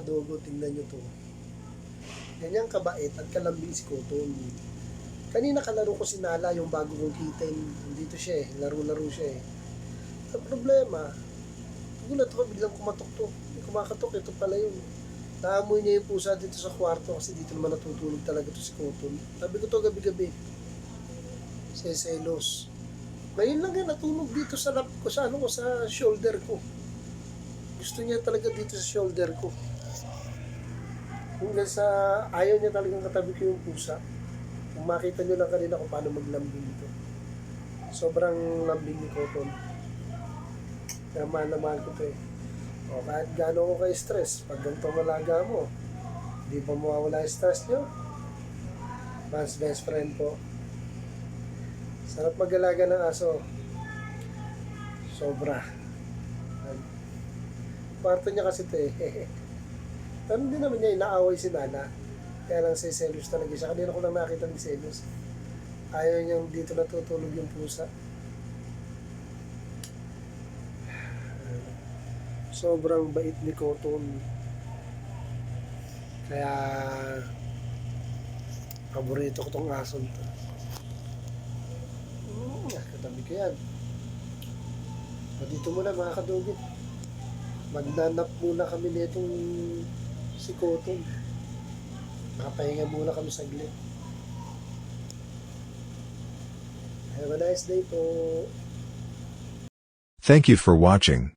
kadogo, tingnan nyo to. Ganyan kabait at kalambing si Cotton. Kanina kalaro ko si Nala, yung bago kong kitten. Dito siya eh, laro-laro siya eh. Ang problema, gulat ako, biglang kumatok to. Kumakatok, ito pala yun. Naamoy niya yung pusa dito sa kwarto kasi dito naman natutulog talaga to si Cotton. Sabi ko to gabi-gabi. Seselos. Ngayon lang yan natulog dito sa lap ko, sa ano ko, sa shoulder ko. Gusto niya talaga dito sa shoulder ko. Hanggang sa ayaw niya talagang katabi ko yung pusa. Kung makita niyo lang kanina kung paano maglambing ito. Sobrang lambing ni Cotton. Kaya mahal na mahal ko ito eh. O kahit gaano ko kayo stress, pag ganito malaga mo, di pa mawawala yung stress nyo? Man's best friend po. Sarap mag-alaga ng aso. Sobra. Parto niya kasi ito eh. Pero hindi naman niya inaaway si Nana. Kaya lang si Celos talaga siya. Kanina ko lang nakita ni Celos. Ayaw niyang dito natutulog yung pusa. Sobrang bait ni Cotton. Kaya paborito ko tong aso to. Katabi ko yan. O dito muna mga kadugit. Magnanap muna kami nitong si Cotton. Makapahinga muna kami saglit. Have a nice day po. Thank you for watching.